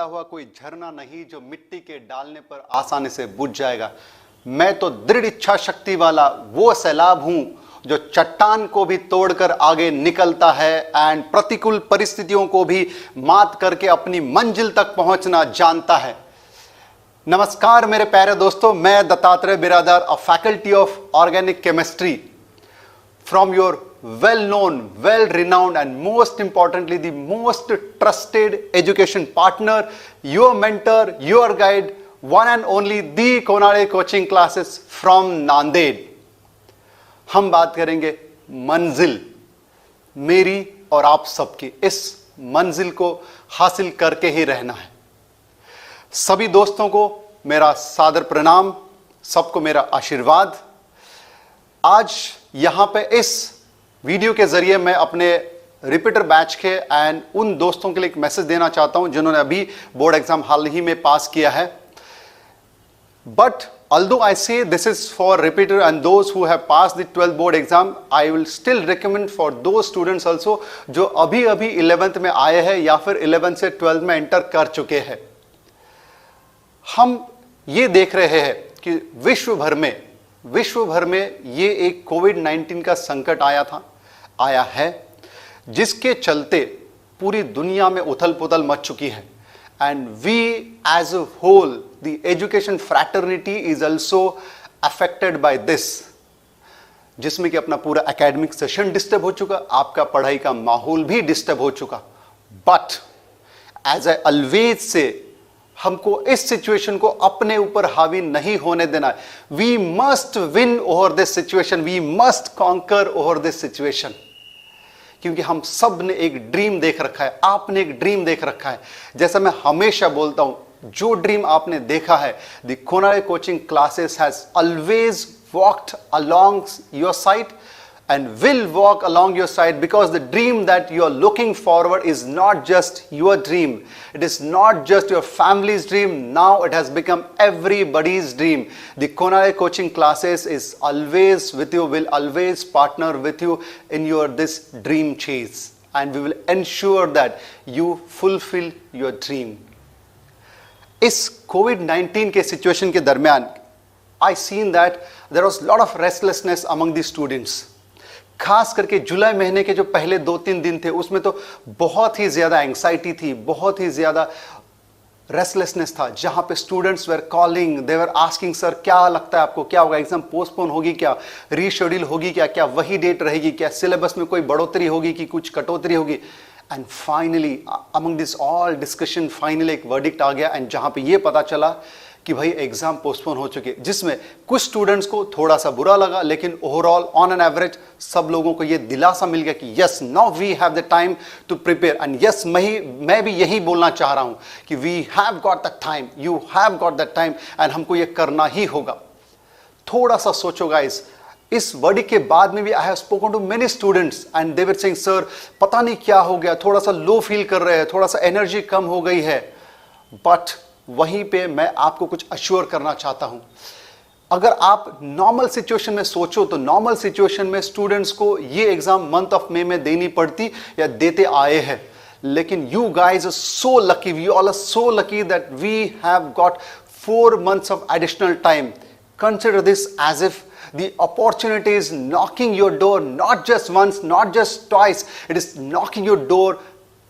निकला हुआ कोई झरना नहीं जो मिट्टी के डालने पर आसानी से बुझ जाएगा। मैं तो दृढ़ इच्छा शक्ति वाला वो सैलाब हूं जो चट्टान को भी तोड़कर आगे निकलता है एंड प्रतिकूल परिस्थितियों को भी मात करके अपनी मंजिल तक पहुंचना जानता है। नमस्कार मेरे प्यारे दोस्तों, मैं दत्तात्रेय बिरादर, a faculty of organic chemistry from your well-known, well-renowned and most importantly the most trusted education partner, your mentor, your guide, one and only the Konale coaching classes from Nanded। हम बात करेंगे मंजिल, मेरी और आप सबकी। इस मंजिल को हासिल करके ही रहना है। सभी दोस्तों को मेरा सादर प्रणाम, सबको मेरा आशीर्वाद। आज यहां पे इस वीडियो के जरिए मैं अपने रिपीटर बैच के एंड उन दोस्तों के लिए एक मैसेज देना चाहता हूं जिन्होंने अभी बोर्ड एग्जाम हाल ही में पास किया है। But although I say this is for repeater and those who have passed the 12th board exam, I will still recommend for those students also जो अभी 11th में आए हैं या फिर 11th से 12th में एंटर कर चुके हैं। हम ये देख रहे हैं कि विश्व भर में ये एक कोविड-19 का संकट आया है, जिसके चलते पूरी दुनिया में उथल पुथल मच चुकी है। And we as a whole the education fraternity is also affected by this, जिसमें कि अपना पूरा एकेडमिक सेशन डिस्टर्ब हो चुका, आपका पढ़ाई का माहौल भी डिस्टर्ब हो चुका। But as I always say, हमको इस सिचुएशन को अपने ऊपर हावी नहीं होने देना है। We must win over this situation, we must conquer over this situation, क्योंकि हम सब ने एक ड्रीम देख रखा है, आपने एक ड्रीम देख रखा है। जैसा मैं हमेशा बोलता हूं, जो ड्रीम आपने देखा है, द कोनाले coaching classes has always walked along your side and will walk along your side, because the dream that you are looking forward is not just your dream, it is not just your family's dream, now it has become everybody's dream. The Konale coaching classes is always with you, will always partner with you in your this dream chase, and we will ensure that you fulfill your dream. इस COVID-19 के situation के दरमियान I seen that there was lot of restlessness among the students. खास करके जुलाई महीने के जो पहले 2-3 दिन थे, उसमें तो बहुत ही ज्यादा एंग्जाइटी थी, बहुत ही ज्यादा रेस्टलेसनेस था, जहां पे students were calling, they were asking, sir क्या लगता है आपको, क्या होगा, एग्जाम पोस्टपोन होगी क्या, रीशेड्यूल होगी क्या वही डेट रहेगी क्या, सिलेबस में कोई बढ़ोतरी होगी कि कुछ कटौती होगी। And finally among this all discussion finally एक वर्डिक्ट आ गया, एंड जहां पे ये पता चला कि भाई एग्जाम पोस्टपोन हो चुके, जिसमें कुछ स्टूडेंट्स को थोड़ा सा बुरा लगा, लेकिन ओवरऑल ऑन एन एवरेज सब लोगों को ये दिलासा मिल गया कि yes, now we have the time to prepare. And yes, मैं भी यही बोलना चाह रहा हूं कि we have got the time, you have got the time, and हमको ये करना ही होगा। थोड़ा सा सोचो गाइस, इस वर्डिक्ट के बाद में भी I have spoken to many students and they were saying, sir पता नहीं क्या हो गया, थोड़ा सा लो फील कर रहे हैं, थोड़ा सा एनर्जी कम हो गई है। बट वहीं पे मैं आपको कुछ अश्योर करना चाहता हूं, अगर आप नॉर्मल सिचुएशन में सोचो तो नॉर्मल सिचुएशन में स्टूडेंट्स को ये एग्जाम मंथ ऑफ मे में देनी पड़ती या देते आए हैं, लेकिन you guys are so lucky, we all are so lucky that we have got 4 months of additional time. Consider this as if the opportunity is knocking your door, not just once, not just twice, it is knocking your door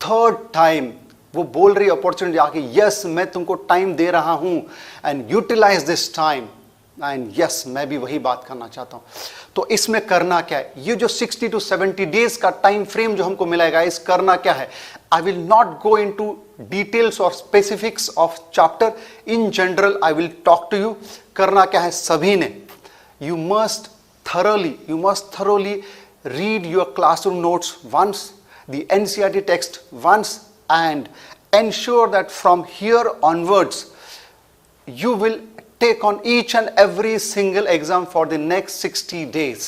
3rd time. वो बोल रही opportunity आके, yes मैं तुमको time दे रहा हूं and utilise this time. And yes, मैं भी वही बात करना चाहता हूं। तो इसमें करना क्या है, ये जो 60 to 70 डेज का टाइम फ्रेम जो हमको मिलेगा, इस करना क्या है, I will not go into details और specifics of chapter, in general I will talk to you. करना क्या है सभी ने, you must thoroughly read your classroom notes once, the NCERT text once, and ensure that from here onwards you will take on each and every single exam for the next 60 days.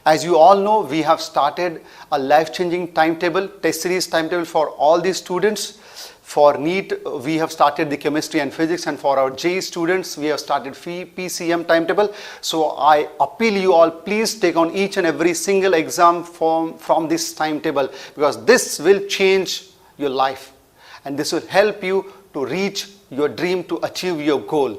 As you all know, we have started a life-changing timetable, test series timetable for all these students. For NEET, we have started the chemistry and physics, and for our JEE students, we have started PCM timetable. So I appeal you all, please take on each and every single exam from this timetable, because this will change your life and this will help you to reach your dream, to achieve your goal.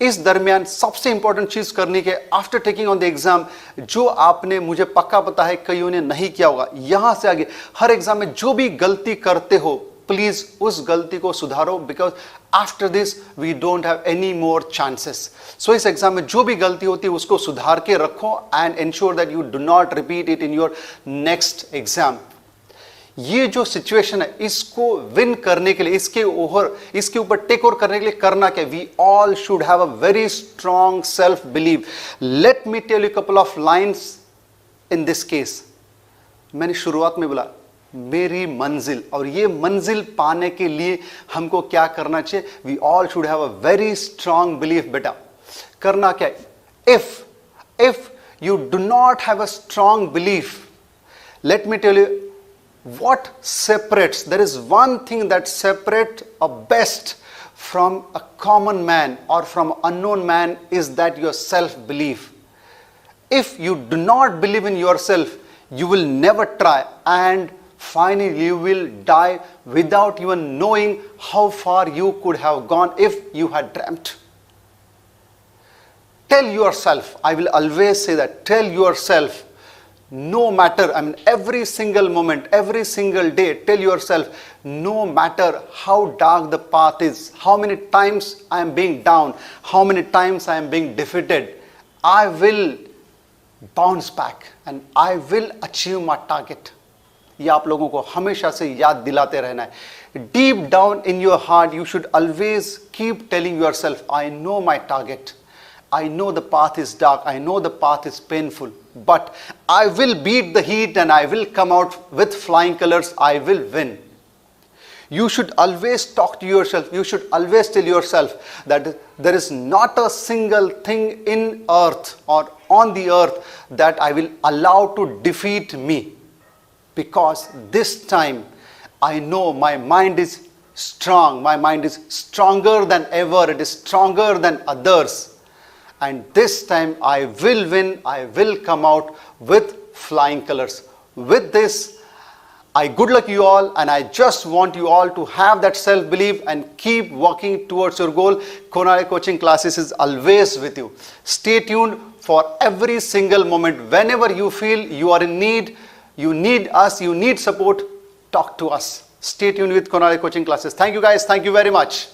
इस दरमियान सबसे important चीज करनी के after taking on the exam, जो आपने, मुझे पक्का पता है कईयों ने नहीं किया होगा, यहां से आगे हर एग्जाम में जो भी गलती करते हो प्लीज उस गलती को सुधारो, because after this we don't have any more chances. So इस एग्जाम में जो भी गलती होती है उसको सुधार के रखो and ensure that you do not repeat it in your next exam. ये जो सिचुएशन है इसको विन करने के लिए, इसके ऊपर टेक ओवर करने के लिए करना क्या, we all should have a very strong self believe. Let me tell you couple of lines in this case. मैंने शुरुआत में बोला मेरी मंजिल, और ये मंजिल पाने के लिए हमको क्या करना चाहिए, we all should have a very strong belief. बेटा करना क्या है, if you do not have a strong belief, let me tell you what separates, there is one thing that separates a best from a common man or from unknown man, is that your self belief. If you do not believe in yourself, you will never try, and finally you will die without even knowing how far you could have gone if you had dreamt. Tell yourself, I will always say that, tell yourself, no matter, I mean every single moment, every single day, tell yourself, no matter how dark the path is, how many times I am being down, how many times I am being defeated, I will bounce back and I will achieve my target. ये आप लोगों को हमेशा से याद दिलाते रहना है. Deep down in your heart you should always keep telling yourself, I know my target, I know the path is dark, I know the path is painful, but I will beat the heat and I will come out with flying colors, I will win. You should always talk to yourself, you should always tell yourself that there is not a single thing in earth or on the earth that I will allow to defeat me, because this time I know my mind is strong, my mind is stronger than ever, it is stronger than others. And this time I will win, I will come out with flying colors. With this, I good luck you all, and I just want you all to have that self-belief and keep working towards your goal. Konark Coaching Classes is always with you. Stay tuned for every single moment. Whenever you feel you are in need, you need us, you need support, talk to us. Stay tuned with Konark Coaching Classes. Thank you guys, thank you very much.